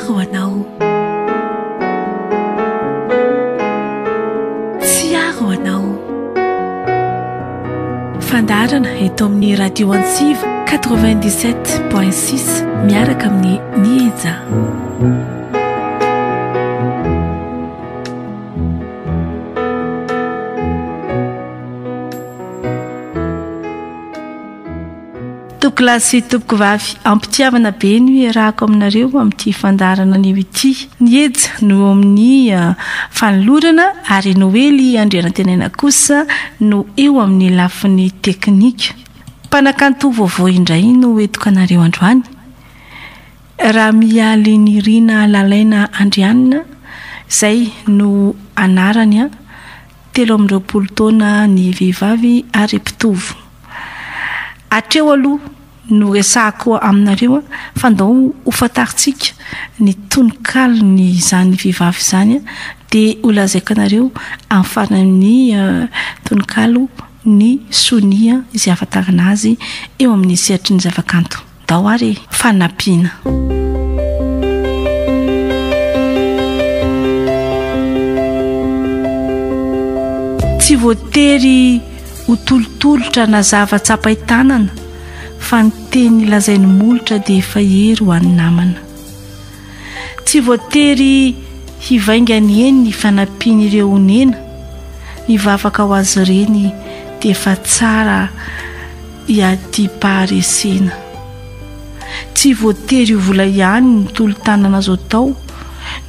ho anao, tsy aro anao. Fandarana eto amin'ny radio Antsiva 97.6 miaraka amin'ny Niza. Tokolasy topoko vavy ampitiavana be ny iarahako aminareo amin'ity fandarana anio ity. Nieja no amin'ny fanolorana ary Noely Andrianantenana kosa no eo amin'ny lafiny teknika. Mpanakanto vaovao indray no etokanareo androany. Raha mialy ny Rina Lalaina Andrianina izay no anarany 30 taona ny vehivavy ary mpitovo. Atreo aloha no resako aminareo fandao ho fataritsika ny tonokalony izany vehivavy izany dia holazaiko anareo amin'ny faran'ny tonokalo ny sonia izay ahafantarana azy eo amin'ny sehatry ny zavakanto. Dao ary fanampiana. Tsy voatery ho tolotolotra na zava-tsapain-tanana fa ny teny lazainy molotra dia efa hery ho an'ny namana. Tsy voatery hivaingany eny ny fanampian'ireo nena, mivavaka ho azy ireny dia efa tsara hiadim-paharesena. Tsy voatery ho vola ihany ny tolo-tanana azo atao,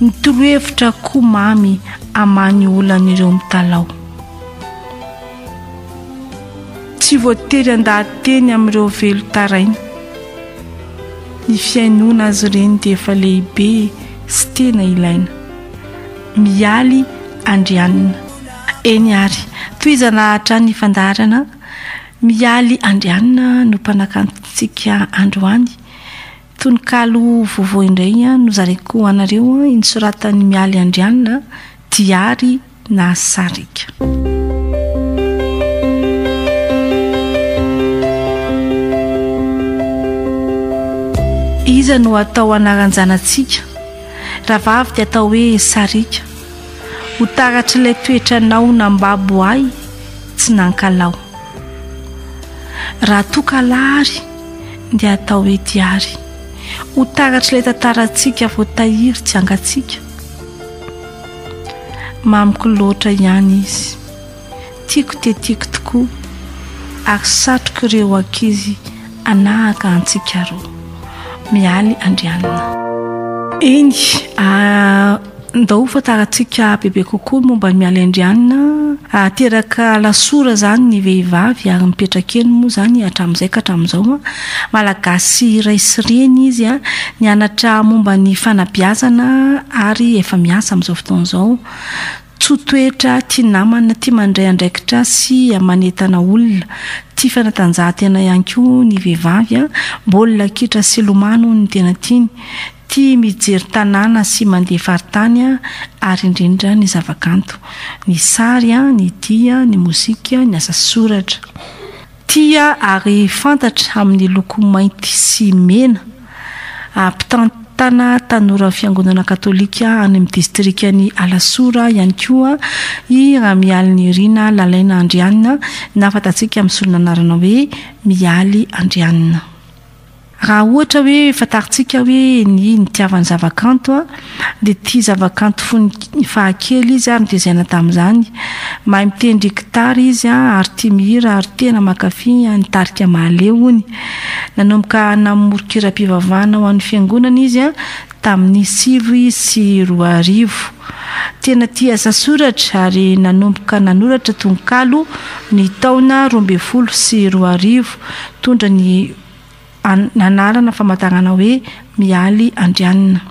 ny torohevitra koa mamy amany olan'ireo mitalao. Tsy voatery andahateny amin'ireo velo taraina, ny fiainona azy ireny dia efa lehibe sy tena ilaina. Mialy Andrianina. Eny ary toizana hatrany ny fandarana. Mialy Andrianina no mpanakantsika androany. Tononkalo vaovao indray no zareko anareo insoratan'ny Mialy Andrianina diary na sarika. Iza no atao anaranjanatsika, raha vavy dia atao hoe sarika. Ho taratra ilay toetranao nambabo ahy tsy nankalao. Raha tokalary dia atao hoe diary. Ho taratra ilay tantarantsika voatahiry tsy angatsika. Mamiko loatra ihany izy, tiako dia tiako tokoa, ary satroko ireo ankizy anahaka antsika roa. Mialy Andrianina. Eny ndao fantaratsika bebe kokoa momba ny Mialy Andrianina. Teraka lasora zany ny vehivavy ary mipetraka eny moa zany hatramin'izay ka hatramin'izao malagasy iray sy reny izy nianatra momba ny fanabeazana ary efa miasa amin'izao fotoan'izao. Tsotoetra, tia namana, tia mandray andraikitra sy manentana olona, tia fanatanjahantena ihany koa ny vehivavy, baolina kitra sy lomano ny tena tiany, tia mijery tanàna sy mandeha faritany ary indrindra ny zavakanto, ny sary, ny dia, ny mozika, ny asa soratra. Tia ary fantatra amin'ny loko mainty sy mena. Mpitantana tanora fiangonana katolika any amin'ny distrikany Alasora ihany koa i Mialy ny Rina Lalaina Andrianina na fantatsika amin'ny solonanarana hoe Mialy Andrianina. Raha ohatra hoe fantaritsika hoe ny tiavany zavakanto dia tia zavakanto fony fahakely izy ary nitezaina tamin'izany. Mahay mitendry gitara izy ary tia mihira ary tena mankafy nitarika mahaleo hony. Nanomboka namorokira-pivavahana ho an'ny fiangonana izy tamin'ny 9 sy 12. Tena tia asa soratra ary nanomboka nanoratra tononkalo ny taona 12 sy 12 tondra ny nanarana famantarana hoe Mialy Andrianina.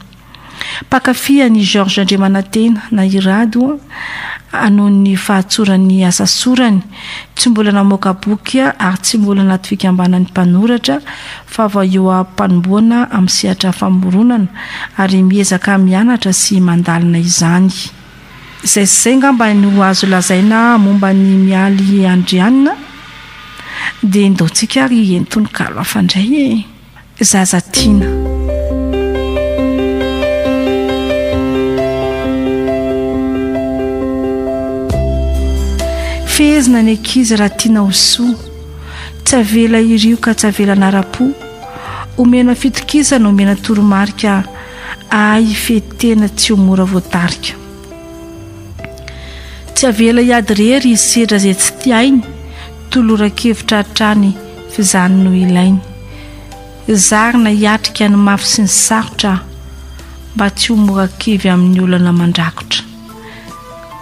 Pakafia-ny Georges Andriamanantena na irado noho ny fahatsorany asa sorany. Tsy mbola namoaka boky ary tsy mbola naty fikambanany mpanoratra fa vao eo am-panomboana amin'ny sehatra famoronana ary miezaka mianatra sy mandalina izany. Izay ngamba no azo lazaina momba ny Mialy Andrianina. Dia ndaontsika ary entononkalo afandray zaza tiana. fezina ny ankizy raha tiana ho soa, tsy avela irio ka tsy avela nara-po, omena fitokisana, omena toromarika, ay fetena tsy ho mora voatarika. Tsy avela hiady rery izy sedra izay tsy tiainy, tolora-kevitra hatrany fizany no ilainy. Zarina hiatrika ny mafy sy ny sarotra, mba tsy ho mora kevy amin'ny olana mandrakotra.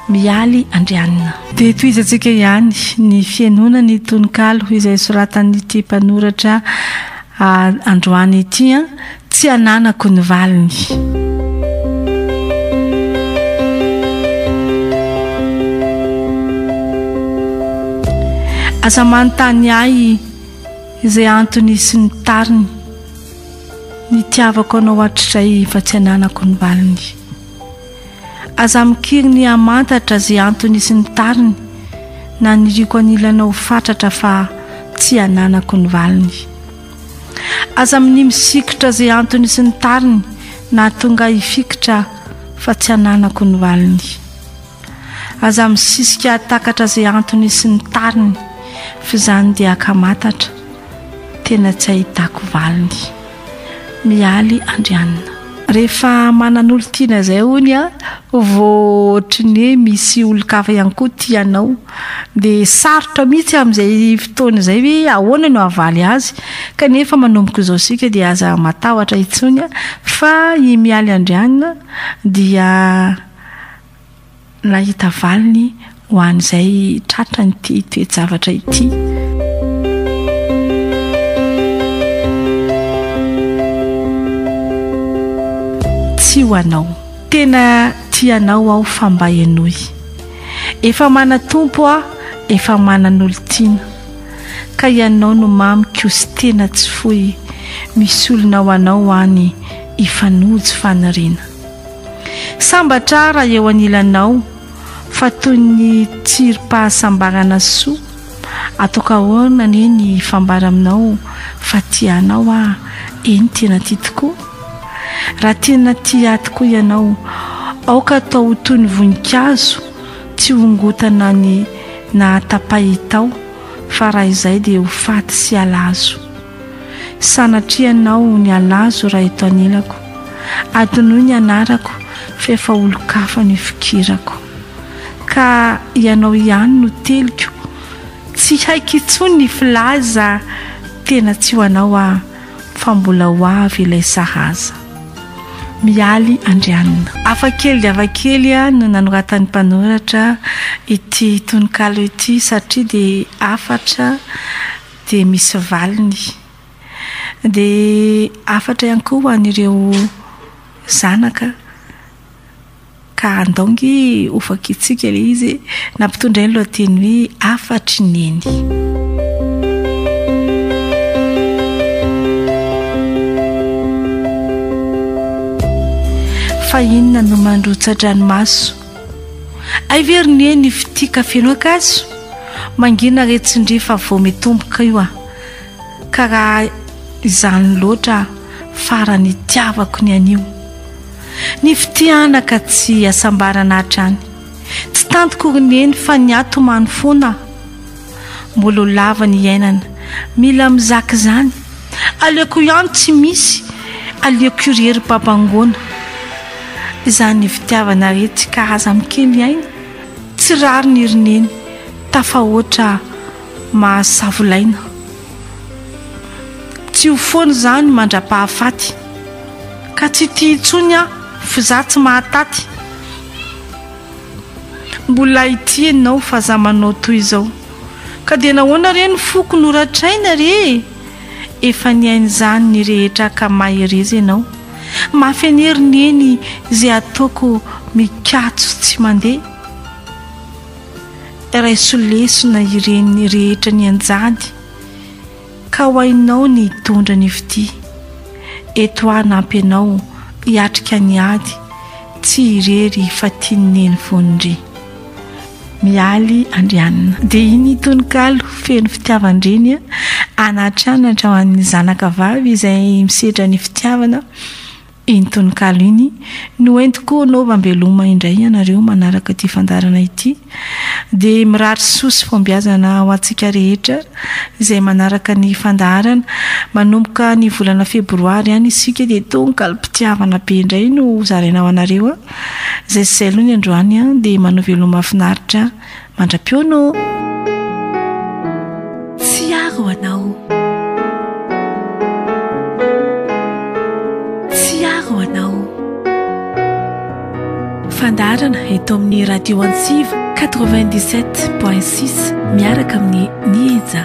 Mialy Andrianina. Dia toizantsika ihany ny fianona ny tononkalo izay soratan'ity mpanoratra androany ity, tsy ananako ny valiny. Aza manontany ahy izay antony sy ny tariny, ny tiavako anao hatrizay fa tsy ananako ny valiny. Aza mikiry ny amantatra izay antony sy ny tariny, na niriko anilanao fatratra fa tsy ananako ny valiny. Aza amin'ny misikitra izay antony sy ny tariny, na tonga hifikitra fa tsy ananako ny valiny. Aza misisika takatra izay antony sy ny tariny, fizany dia akamatatra, tena tsy ahitako valiny. Mialy Andrianina. Rehefa manan'olo tiana izay hony voatriny hoe misy olo-kafa ihany koa tianao, dia sarotra mihitsy amin'izay fotoana izay hoe ahoana no havaly azy, kanefa manomboka izao sika dia aza matahotra intsony fa i Mialy Andrianina dia nahita valiny ho an'izay tratrany ity toejavatra ity. Tsy ho anao, tena tianao aho fa mba enoy. Efa mana-tompo efa manan'olo-tiana, ka ianao no mamiko sy tena tsy foy, misy olona ho anao any ifanojo fanariana. Sambatra raha eo anilanao, fa toy ny tsirom-pahasambarana soa, ataoko ahoana ny fambara aminao fa tianao eny tena tia tokoa. Raha tena tia tokoa ianao, aoka atao toy ny voninkazo, tsy hongotana ny nahatapahitao, fa raha izay dia ho faty sy alazo. Sanatrianao ny alazo raha eto anilako, adinoy ny anarako, fa efa olo-kafa ny fikirako. Ka ianao ihany no teliko, tsy haiko intsony ny filaza, tena tsy ho anao fa mbola ho avy ilay sahaza. Mialy Andrianina. Afakely dia afakely no nanoratany mpanoratra ity tononkalo ity, satria dia afatra dia misy valiny, dia afatra ihany koa ho an'ireo zanaka, ka andaongy ho fakitsika ilay izy nampitondray ny lohateny hoe afatry neny. Fa inona no mandrotsa-dranomaso, ay very neny fitika feno akazo, mangina retsindry fa vao mitomboka io ka raha izany loatra farany tiavako ny anio. Ny fitianaka tsy asambarana hatrany, tsy tantokory neny fa ny ato manofona, mbola ho lava ny iainana, mila mizaka izany, aleoko ihany tsy misy, aleoko irery babangona. Izany fitiavana rehetra ka aza mikely aina, tsy rary ny rineny, tafahoatra mahasavolaina. Tsy ho foana izany mandra-pahafaty, ka tsy tia intsony fa tsy mahataty. Mbola ity ianao fa za manao toy izao, ka dia nahoana re ny foko noratraina re? Efa niaina izany ny rehetra ka maherezy ianao, mafy eneriny eny izay ataoko mikatso tsy mandeha. Raisolesona ireny rehetra ny anjady, ka ho hainao ny tondra ny fity. Eto nampy ianao hiatrika ny ady, tsy irery fa tian'ny fonindry. Mialy Andrianina. Dia iny tononkalo feno fitiavan-dreny anatranatra ho an'ny zanaka vavy izay misedra ny fitiavana, iny tononkalo iny no entiko anao ambeloma indray ianareo manaraka ty fandarana ity dia mirary sosy fombiazana ho antsika rehetra izay manaraka ny fandarana manomboka ny volana febroary any isika dia tononkalo-pitiavana be indray no zaraina ao anareo izay sy izay aloha ny androany dia manao veloma mahafinaritra mandra-piono tsy aro anao fandarana eto amin'ny radio Antsiva 97.6 miaraka amin'ny Nieza.